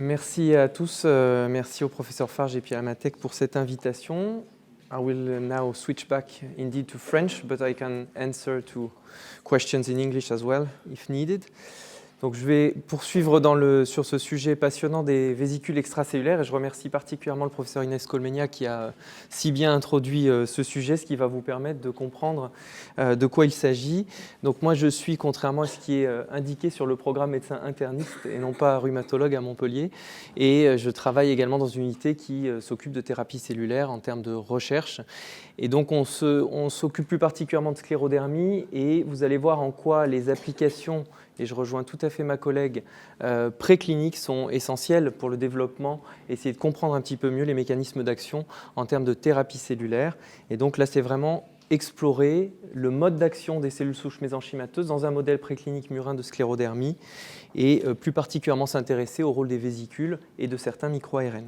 Merci à tous, merci au professeur Farge et Pierre Matek pour cette invitation. I will now switch back indeed to French, but I can answer to questions in English as well, if needed. Donc je vais poursuivre sur ce sujet passionnant des vésicules extracellulaires et je remercie particulièrement le professeur Inès Colmenia qui a si bien introduit ce sujet, ce qui va vous permettre de comprendre de quoi il s'agit. Donc moi je suis, contrairement à ce qui est indiqué sur le programme médecin interniste et non pas rhumatologue à Montpellier, et je travaille également dans une unité qui s'occupe de thérapie cellulaire en termes de recherche. Et donc on s'occupe plus particulièrement de sclérodermie et vous allez voir en quoi les applications, et je rejoins tout à fait ma collègue, précliniques sont essentielles pour le développement, essayer de comprendre un petit peu mieux les mécanismes d'action en termes de thérapie cellulaire. Et donc là, c'est vraiment explorer le mode d'action des cellules souches mésenchymateuses dans un modèle préclinique murin de sclérodermie et plus particulièrement s'intéresser au rôle des vésicules et de certains micro-ARN.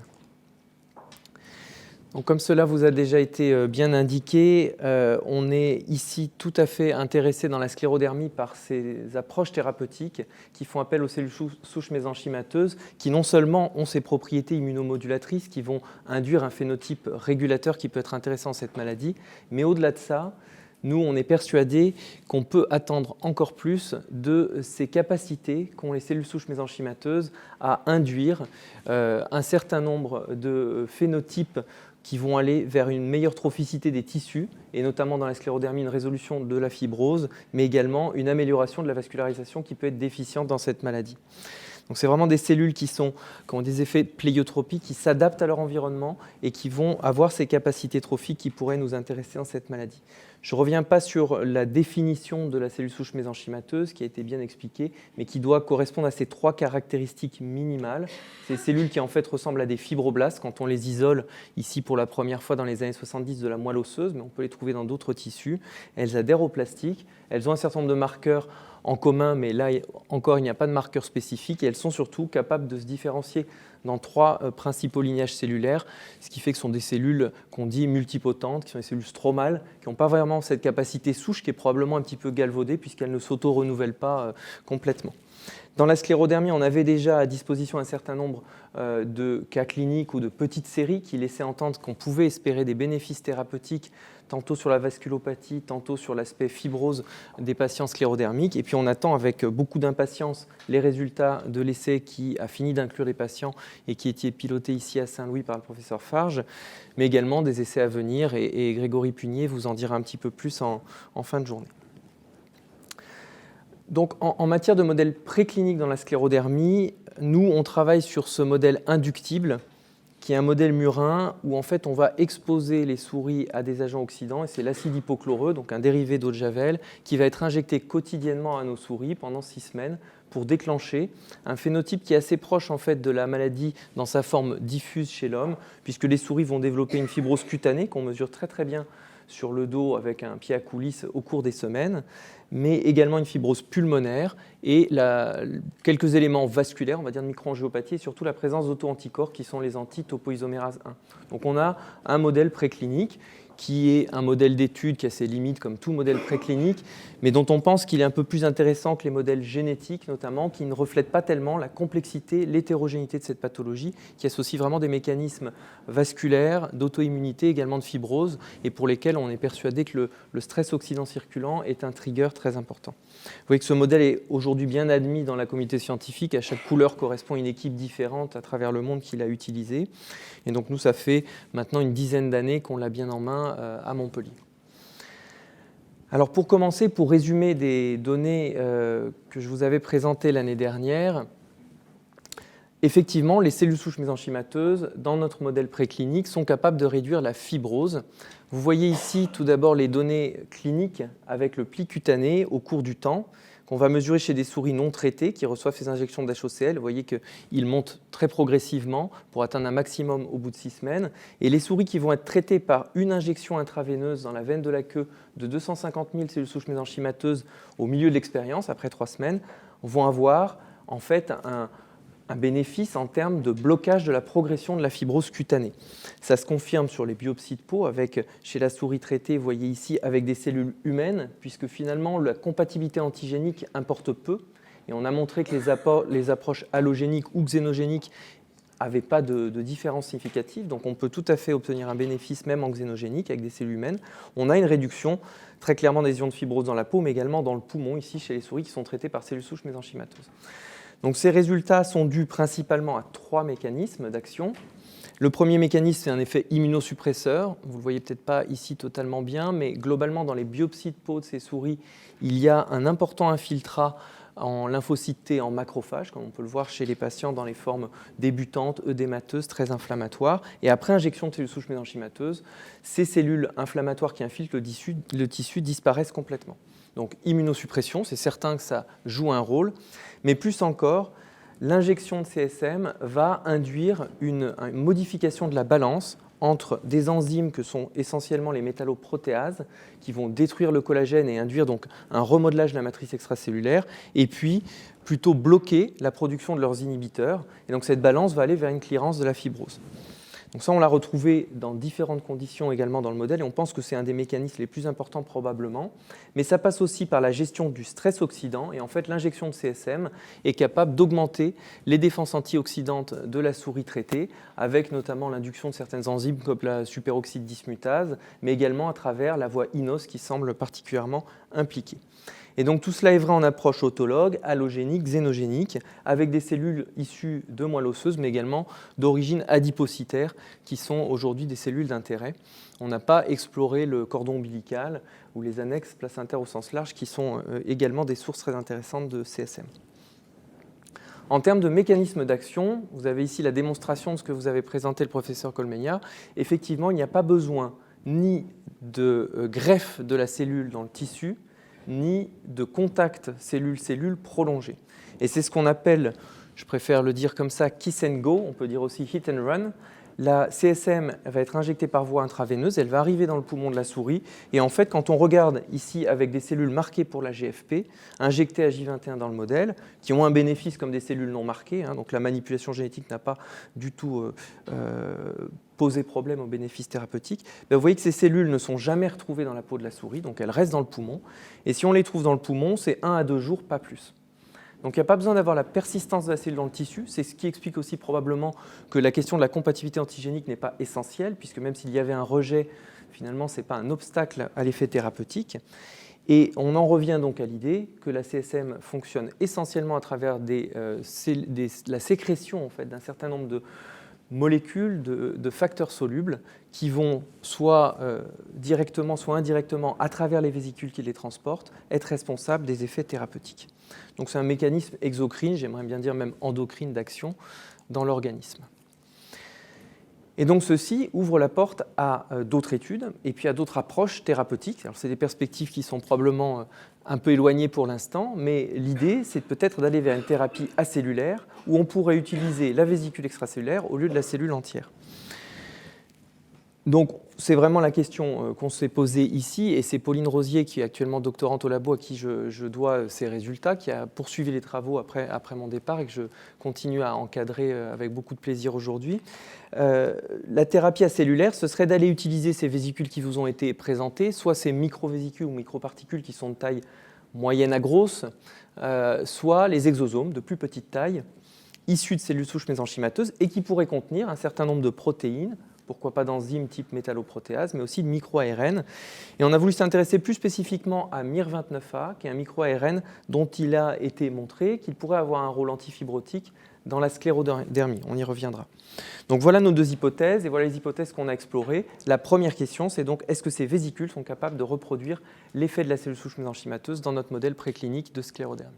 Donc, comme cela vous a déjà été bien indiqué, on est ici tout à fait intéressé dans la sclérodermie par ces approches thérapeutiques qui font appel aux cellules souches mésenchymateuses qui non seulement ont ces propriétés immunomodulatrices qui vont induire un phénotype régulateur qui peut être intéressant dans cette maladie, mais au-delà de ça, nous, on est persuadé qu'on peut attendre encore plus de ces capacités qu'ont les cellules souches mésenchymateuses à induire un certain nombre de phénotypes qui vont aller vers une meilleure trophicité des tissus, et notamment dans la sclérodermie, une résolution de la fibrose, mais également une amélioration de la vascularisation qui peut être déficiente dans cette maladie. Donc c'est vraiment des cellules qui ont des effets pléiotropiques, qui s'adaptent à leur environnement et qui vont avoir ces capacités trophiques qui pourraient nous intéresser dans cette maladie. Je ne reviens pas sur la définition de la cellule souche mésenchymateuse qui a été bien expliquée, mais qui doit correspondre à ces trois caractéristiques minimales. Ces cellules qui en fait ressemblent à des fibroblastes quand on les isole, ici pour la première fois dans les années 70 de la moelle osseuse, mais on peut les trouver dans d'autres tissus. Elles adhèrent au plastique, elles ont un certain nombre de marqueurs en commun, mais là encore il n'y a pas de marqueurs spécifiques et elles sont surtout capables de se différencier dans trois principaux lignages cellulaires, ce qui fait que ce sont des cellules qu'on dit multipotentes, qui sont des cellules stromales, qui n'ont pas vraiment cette capacité souche qui est probablement un petit peu galvaudée puisqu'elles ne s'auto-renouvellent pas complètement. Dans la sclérodermie, on avait déjà à disposition un certain nombre de cas cliniques ou de petites séries qui laissaient entendre qu'on pouvait espérer des bénéfices thérapeutiques tantôt sur la vasculopathie, tantôt sur l'aspect fibrose des patients sclérodermiques. Et puis on attend avec beaucoup d'impatience les résultats de l'essai qui a fini d'inclure les patients et qui était piloté ici à Saint-Louis par le professeur Farge, mais également des essais à venir et Grégory Punier vous en dira un petit peu plus en fin de journée. Donc, en matière de modèle préclinique dans la sclérodermie, nous, on travaille sur ce modèle inductible, qui est un modèle murin où en fait on va exposer les souris à des agents oxydants, et c'est l'acide hypochloreux, donc un dérivé d'eau de javel, qui va être injecté quotidiennement à nos souris pendant 6 semaines pour déclencher un phénotype qui est assez proche en fait de la maladie dans sa forme diffuse chez l'homme, puisque les souris vont développer une fibrose cutanée qu'on mesure très très bien sur le dos avec un pied à coulisses au cours des semaines, mais également une fibrose pulmonaire et quelques éléments vasculaires, on va dire de microangiopathie, et surtout la présence d'auto-anticorps qui sont les anti-topoisomérase 1. Donc on a un modèle préclinique qui est un modèle d'étude qui a ses limites comme tout modèle préclinique, mais dont on pense qu'il est un peu plus intéressant que les modèles génétiques notamment, qui ne reflètent pas tellement la complexité, l'hétérogénéité de cette pathologie, qui associe vraiment des mécanismes vasculaires, d'auto-immunité, également de fibrose, et pour lesquels on est persuadé que le stress oxydant circulant est un trigger très important. Vous voyez que ce modèle est aujourd'hui bien admis dans la communauté scientifique, à chaque couleur correspond une équipe différente à travers le monde qui l'a utilisé, et donc nous ça fait maintenant une dizaine d'années qu'on l'a bien en main à Montpellier. Alors pour commencer, pour résumer des données que je vous avais présentées l'année dernière, effectivement, les cellules souches mésenchymateuses, dans notre modèle préclinique, sont capables de réduire la fibrose. Vous voyez ici tout d'abord les données cliniques avec le pli cutané au cours du temps, qu'on va mesurer chez des souris non traitées qui reçoivent ces injections d'HOCl. Vous voyez qu'ils montent très progressivement pour atteindre un maximum au bout de 6 semaines. Et les souris qui vont être traitées par une injection intraveineuse dans la veine de la queue de 250 000 cellules souches mésenchymateuses au milieu de l'expérience, après 3 semaines, vont avoir en fait un bénéfice en termes de blocage de la progression de la fibrose cutanée. Ça se confirme sur les biopsies de peau avec, chez la souris traitée, vous voyez ici, avec des cellules humaines, puisque finalement la compatibilité antigénique importe peu. Et on a montré que les approches allogéniques ou xénogéniques n'avaient pas de différence significative, donc on peut tout à fait obtenir un bénéfice même en xénogénique avec des cellules humaines. On a une réduction très clairement des lésions de fibrose dans la peau, mais également dans le poumon, ici chez les souris qui sont traitées par cellules souches mésenchymateuses. Donc ces résultats sont dus principalement à 3 mécanismes d'action. Le premier mécanisme, c'est un effet immunosuppresseur. Vous ne le voyez peut-être pas ici totalement bien, mais globalement, dans les biopsies de peau de ces souris, il y a un important infiltrat en lymphocytes T, en macrophages, comme on peut le voir chez les patients dans les formes débutantes, œdémateuses, très inflammatoires. Et après injection de cellules souches mésenchymateuses, ces cellules inflammatoires qui infiltrent le tissu disparaissent complètement. Donc immunosuppression, c'est certain que ça joue un rôle, mais plus encore, l'injection de CSM va induire une modification de la balance entre des enzymes que sont essentiellement les métalloprotéases, qui vont détruire le collagène et induire donc un remodelage de la matrice extracellulaire, et puis plutôt bloquer la production de leurs inhibiteurs. Et donc cette balance va aller vers une clearance de la fibrose. Donc ça, on l'a retrouvé dans différentes conditions également dans le modèle, et on pense que c'est un des mécanismes les plus importants probablement. Mais ça passe aussi par la gestion du stress oxydant, et en fait, l'injection de CSM est capable d'augmenter les défenses antioxydantes de la souris traitée, avec notamment l'induction de certaines enzymes comme la superoxyde dismutase, mais également à travers la voie INOS qui semble particulièrement impliquée. Et donc tout cela est vrai en approche autologue, allogénique, xénogénique, avec des cellules issues de moelle osseuse, mais également d'origine adipocytaire, qui sont aujourd'hui des cellules d'intérêt. On n'a pas exploré le cordon ombilical ou les annexes placentaires au sens large, qui sont également des sources très intéressantes de CSM. En termes de mécanisme d'action, vous avez ici la démonstration de ce que vous avez présenté le professeur Colmeia. Effectivement, il n'y a pas besoin ni de greffe de la cellule dans le tissu, ni de contact cellule-cellule prolongé. Et c'est ce qu'on appelle, je préfère le dire comme ça, kiss and go, on peut dire aussi hit and run. La CSM va être injectée par voie intraveineuse, elle va arriver dans le poumon de la souris, et en fait, quand on regarde ici avec des cellules marquées pour la GFP, injectées à J21 dans le modèle, qui ont un bénéfice comme des cellules non marquées, donc la manipulation génétique n'a pas du tout poser problème au bénéfice thérapeutique, vous voyez que ces cellules ne sont jamais retrouvées dans la peau de la souris, donc elles restent dans le poumon. Et si on les trouve dans le poumon, c'est 1 à 2 jours, pas plus. Donc il n'y a pas besoin d'avoir la persistance de la cellule dans le tissu. C'est ce qui explique aussi probablement que la question de la compatibilité antigénique n'est pas essentielle, puisque même s'il y avait un rejet, finalement, ce n'est pas un obstacle à l'effet thérapeutique. Et on en revient donc à l'idée que la CSM fonctionne essentiellement à travers la sécrétion en fait, d'un certain nombre de molécules de facteurs solubles qui vont soit directement, soit indirectement, à travers les vésicules qui les transportent, être responsables des effets thérapeutiques. Donc c'est un mécanisme exocrine, j'aimerais bien dire même endocrine d'action dans l'organisme. Et donc ceci ouvre la porte à d'autres études et puis à d'autres approches thérapeutiques. Alors c'est des perspectives qui sont probablement un peu éloignées pour l'instant, mais l'idée c'est peut-être d'aller vers une thérapie acellulaire où on pourrait utiliser la vésicule extracellulaire au lieu de la cellule entière. Donc c'est vraiment la question qu'on s'est posée ici, et c'est Pauline Rosier, qui est actuellement doctorante au labo, à qui je dois ces résultats, qui a poursuivi les travaux après mon départ et que je continue à encadrer avec beaucoup de plaisir aujourd'hui. La thérapie acellulaire, ce serait d'aller utiliser ces vésicules qui vous ont été présentées, soit ces microvésicules ou microparticules qui sont de taille moyenne à grosse, soit les exosomes de plus petite taille, issus de cellules souches mésenchymateuses et qui pourraient contenir un certain nombre de protéines, pourquoi pas d'enzymes type métalloprotéase, mais aussi de micro-ARN. Et on a voulu s'intéresser plus spécifiquement à MIR29A, qui est un micro-ARN dont il a été montré qu'il pourrait avoir un rôle antifibrotique dans la sclérodermie. On y reviendra. Donc voilà nos deux hypothèses, et voilà les hypothèses qu'on a explorées. La première question, c'est donc est-ce que ces vésicules sont capables de reproduire l'effet de la cellule souche mésenchymateuse dans notre modèle préclinique de sclérodermie.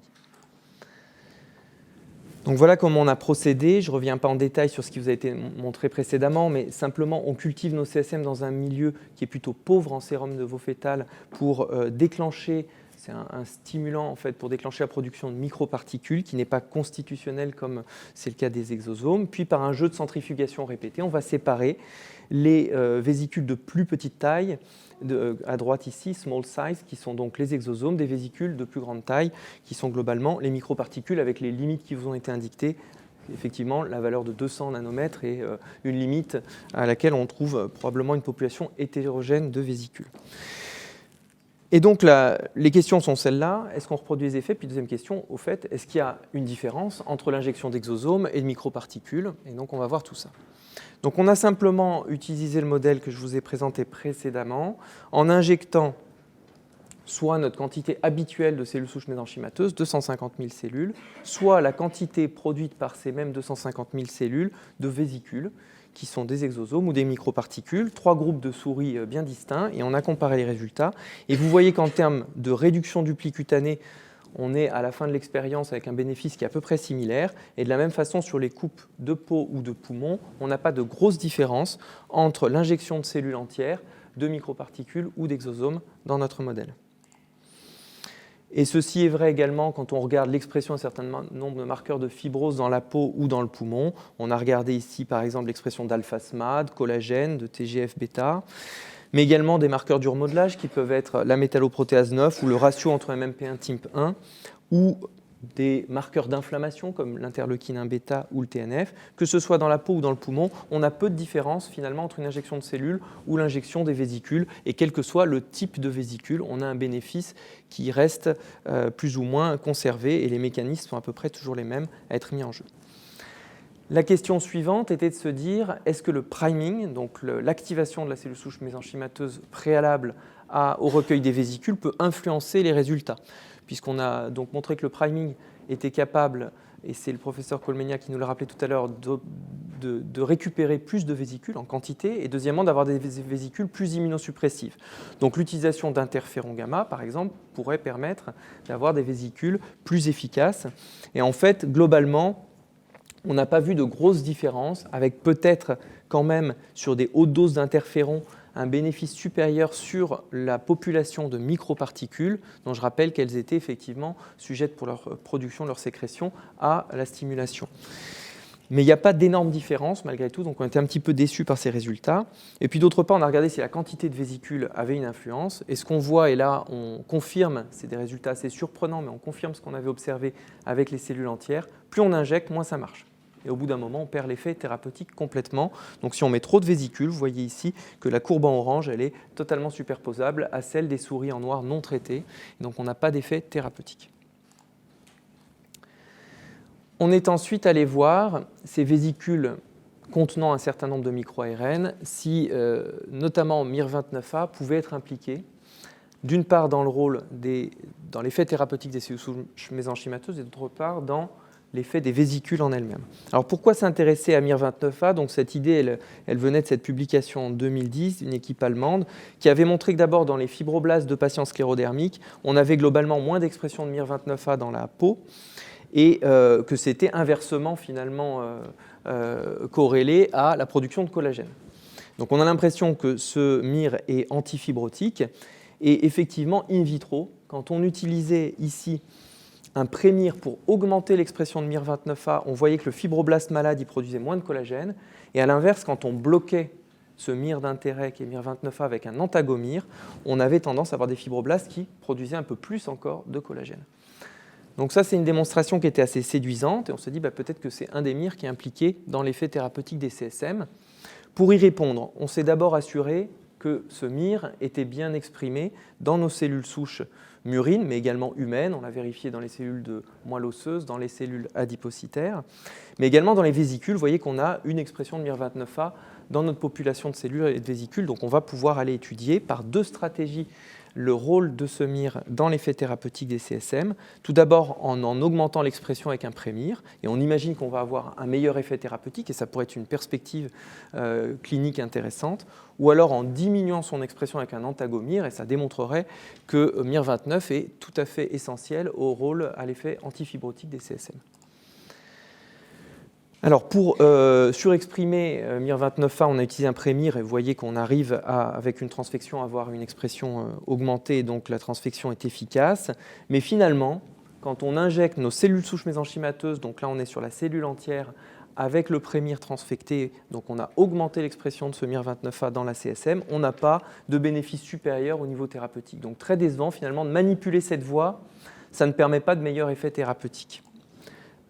Donc voilà comment on a procédé. Je ne reviens pas en détail sur ce qui vous a été montré précédemment, mais simplement on cultive nos CSM dans un milieu qui est plutôt pauvre en sérum de veau fœtal pour déclencher, c'est un stimulant en fait pour déclencher la production de microparticules qui n'est pas constitutionnel comme c'est le cas des exosomes. Puis par un jeu de centrifugation répété, on va séparer les vésicules de plus petite taille, à droite ici, small size, qui sont donc les exosomes, des vésicules de plus grande taille, qui sont globalement les microparticules avec les limites qui vous ont été indiquées. Effectivement, la valeur de 200 nanomètres est une limite à laquelle on trouve probablement une population hétérogène de vésicules. Et donc, les questions sont celles-là. Est-ce qu'on reproduit les effets? Puis deuxième question, au fait, est-ce qu'il y a une différence entre l'injection d'exosomes et de microparticules? Et donc, on va voir tout ça. Donc, on a simplement utilisé le modèle que je vous ai présenté précédemment en injectant soit notre quantité habituelle de cellules souches mésenchymateuses, 250 000 cellules, soit la quantité produite par ces mêmes 250 000 cellules de vésicules, qui sont des exosomes ou des microparticules, 3 groupes de souris bien distincts, et on a comparé les résultats. Et vous voyez qu'en termes de réduction du pli cutané, on est à la fin de l'expérience avec un bénéfice qui est à peu près similaire. Et de la même façon, sur les coupes de peau ou de poumon, on n'a pas de grosse différence entre l'injection de cellules entières, de microparticules ou d'exosomes dans notre modèle. Et ceci est vrai également quand on regarde l'expression d'un certain nombre de marqueurs de fibrose dans la peau ou dans le poumon. On a regardé ici, par exemple, l'expression d'alpha-SMAD, collagène, de TGF-bêta, mais également des marqueurs du remodelage qui peuvent être la métalloprotéase 9 ou le ratio entre MMP1 type 1 ou des marqueurs d'inflammation comme l'interleukine 1 bêta ou le TNF, que ce soit dans la peau ou dans le poumon, on a peu de différence finalement entre une injection de cellules ou l'injection des vésicules, et quel que soit le type de vésicule, on a un bénéfice qui reste plus ou moins conservé, et les mécanismes sont à peu près toujours les mêmes à être mis en jeu. La question suivante était de se dire, est-ce que le priming, donc l'activation de la cellule souche mésenchymateuse préalable au recueil des vésicules, peut influencer les résultats? Puisqu'on a donc montré que le priming était capable, et c'est le professeur Colmenia qui nous l'a rappelé tout à l'heure, de récupérer plus de vésicules en quantité, et deuxièmement d'avoir des vésicules plus immunosuppressives. Donc l'utilisation d'interféron gamma, par exemple, pourrait permettre d'avoir des vésicules plus efficaces. Et en fait, globalement, on n'a pas vu de grosses différences, avec peut-être quand même sur des hautes doses d'interféron un bénéfice supérieur sur la population de microparticules, dont je rappelle qu'elles étaient effectivement sujettes pour leur production, leur sécrétion, à la stimulation. Mais il n'y a pas d'énormes différences malgré tout, donc on était un petit peu déçus par ces résultats. Et puis d'autre part, on a regardé si la quantité de vésicules avait une influence. Et ce qu'on voit, et là on confirme, c'est des résultats assez surprenants, mais on confirme ce qu'on avait observé avec les cellules entières, plus on injecte, moins ça marche. Et au bout d'un moment, on perd l'effet thérapeutique complètement. Donc si on met trop de vésicules, vous voyez ici que la courbe en orange, elle est totalement superposable à celle des souris en noir non traitées. Donc on n'a pas d'effet thérapeutique. On est ensuite allé voir ces vésicules contenant un certain nombre de micro-ARN, si notamment MIR29A pouvait être impliqué, d'une part dans le rôle dans l'effet thérapeutique des cellules souches mésenchymateuses et d'autre part dans l'effet des vésicules en elles-mêmes. Alors pourquoi s'intéresser à MIR29A? Donc cette idée, elle venait de cette publication en 2010 d'une équipe allemande qui avait montré que d'abord dans les fibroblastes de patients sclérodermiques, on avait globalement moins d'expression de MIR29A dans la peau et que c'était inversement finalement corrélé à la production de collagène. Donc on a l'impression que ce MIR est antifibrotique et effectivement in vitro, quand on utilisait ici un pré-MIR pour augmenter l'expression de MIR29A, on voyait que le fibroblaste malade il produisait moins de collagène. Et à l'inverse, quand on bloquait ce MIR d'intérêt qui est MIR29A avec un antagomir, on avait tendance à avoir des fibroblastes qui produisaient un peu plus encore de collagène. Donc ça, c'est une démonstration qui était assez séduisante. Et on se dit peut-être que c'est un des MIR qui est impliqué dans l'effet thérapeutique des CSM. Pour y répondre, on s'est d'abord assuré que ce MIR était bien exprimé dans nos cellules souches murines, mais également humaines. On l'a vérifié dans les cellules de moelle osseuse, dans les cellules adipocytaires, mais également dans les vésicules. Vous voyez qu'on a une expression de MIR29A dans notre population de cellules et de vésicules. Donc on va pouvoir aller étudier par deux stratégies le rôle de ce MIR dans l'effet thérapeutique des CSM. Tout d'abord en augmentant l'expression avec un pré-MIR, et on imagine qu'on va avoir un meilleur effet thérapeutique, et ça pourrait être une perspective clinique intéressante, ou alors en diminuant son expression avec un antagomir, et ça démontrerait que MIR29 est tout à fait essentiel au rôle à l'effet antifibrotique des CSM. Alors pour surexprimer MIR29A, on a utilisé un pré-MIR et vous voyez qu'on arrive avec une transfection à avoir une expression augmentée, donc la transfection est efficace. Mais finalement, quand on injecte nos cellules souches mésenchymateuses, donc là on est sur la cellule entière avec le pré-MIR transfecté, donc on a augmenté l'expression de ce MIR29A dans la CSM, on n'a pas de bénéfice supérieur au niveau thérapeutique. Donc très décevant finalement de manipuler cette voie, ça ne permet pas de meilleur effet thérapeutique.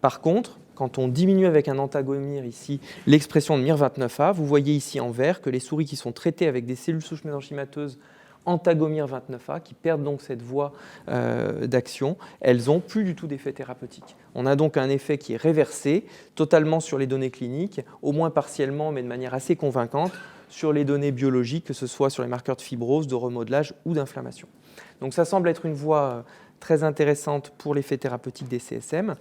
Par contre, quand on diminue avec un antagomir ici l'expression de MIR29A, vous voyez ici en vert que les souris qui sont traitées avec des cellules souches mésenchymateuses antagomir 29A, qui perdent donc cette voie d'action, elles n'ont plus du tout d'effet thérapeutique. On a donc un effet qui est réversé totalement sur les données cliniques, au moins partiellement, mais de manière assez convaincante, sur les données biologiques, que ce soit sur les marqueurs de fibrose, de remodelage ou d'inflammation. Donc ça semble être une voie très intéressante pour l'effet thérapeutique des CSM.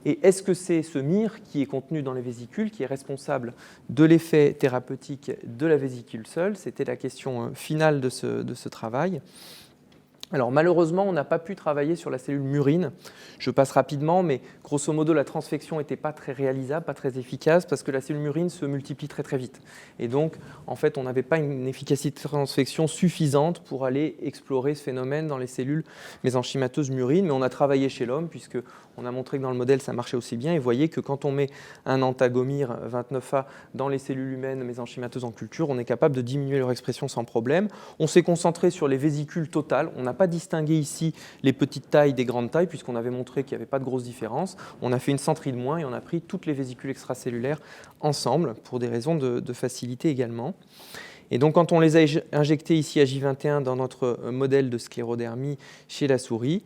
Et est-ce que c'est ce MIR qui est contenu dans les vésicules qui est responsable de l'effet thérapeutique de la vésicule seule? C'était la question finale de ce travail. Alors malheureusement, on n'a pas pu travailler sur la cellule murine. Je passe rapidement, mais grosso modo, la transfection n'était pas très réalisable, pas très efficace, parce que la cellule murine se multiplie très très vite. Et donc, en fait, on n'avait pas une efficacité de transfection suffisante pour aller explorer ce phénomène dans les cellules mésenchymateuses murines. Mais on a travaillé chez l'homme, puisqu'on a montré que dans le modèle, ça marchait aussi bien. Et vous voyez que quand on met un antagomir 29A dans les cellules humaines mésenchymateuses en culture, on est capable de diminuer leur expression sans problème. On s'est concentré sur les vésicules totales. On n'a pas distingué ici les petites tailles des grandes tailles, puisqu'on avait montré qu'il n'y avait pas de grosse différence. On a fait une centride moins et on a pris toutes les vésicules extracellulaires ensemble, pour des raisons de facilité également. Et donc, quand on les a injectés ici à J21 dans notre modèle de sclérodermie chez la souris,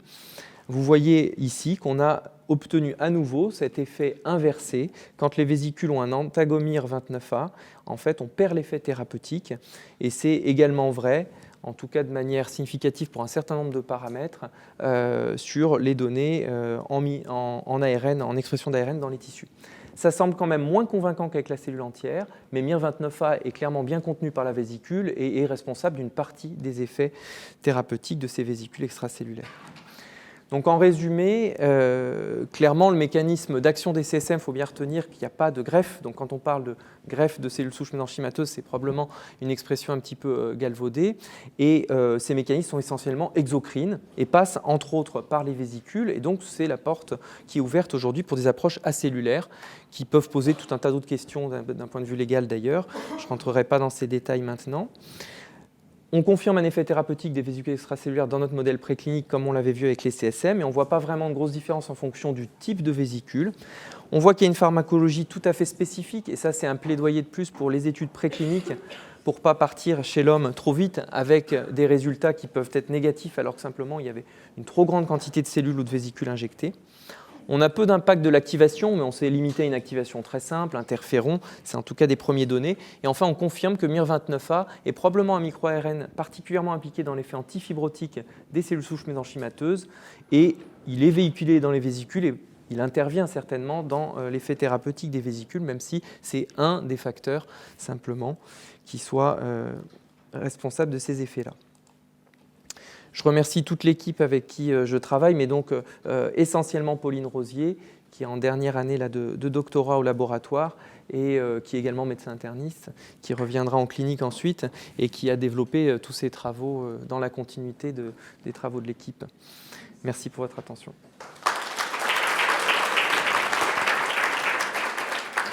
vous voyez ici qu'on a obtenu à nouveau cet effet inversé. Quand les vésicules ont un antagomir 29A, en fait, on perd l'effet thérapeutique. Et c'est également vrai, en tout cas de manière significative pour un certain nombre de paramètres, sur les données en ARN, en expression d'ARN dans les tissus. Ça semble quand même moins convaincant qu'avec la cellule entière, mais MIR29A est clairement bien contenu par la vésicule et est responsable d'une partie des effets thérapeutiques de ces vésicules extracellulaires. Donc en résumé, clairement le mécanisme d'action des CSM, il faut bien retenir qu'il n'y a pas de greffe. Donc quand on parle de greffe de cellules souches mésenchymateuses, c'est probablement une expression un petit peu galvaudée. Et ces mécanismes sont essentiellement exocrines et passent entre autres par les vésicules. Et donc c'est la porte qui est ouverte aujourd'hui pour des approches acellulaires qui peuvent poser tout un tas d'autres questions d'un point de vue légal d'ailleurs. Je ne rentrerai pas dans ces détails maintenant. On confirme un effet thérapeutique des vésicules extracellulaires dans notre modèle préclinique comme on l'avait vu avec les CSM et on ne voit pas vraiment de grosse différence en fonction du type de vésicule. On voit qu'il y a une pharmacologie tout à fait spécifique et ça c'est un plaidoyer de plus pour les études précliniques pour ne pas partir chez l'homme trop vite avec des résultats qui peuvent être négatifs alors que simplement il y avait une trop grande quantité de cellules ou de vésicules injectées. On a peu d'impact de l'activation, mais on s'est limité à une activation très simple, interféron, c'est en tout cas des premiers données. Et enfin, on confirme que MIR29A est probablement un micro-ARN particulièrement impliqué dans l'effet antifibrotique des cellules souches mésenchymateuses et il est véhiculé dans les vésicules et il intervient certainement dans l'effet thérapeutique des vésicules, même si c'est un des facteurs simplement qui soit responsable de ces effets-là. Je remercie toute l'équipe avec qui je travaille, mais donc essentiellement Pauline Rosier, qui est en dernière année là, de doctorat au laboratoire et qui est également médecin interniste, qui reviendra en clinique ensuite et qui a développé tous ces travaux dans la continuité des travaux de l'équipe. Merci pour votre attention.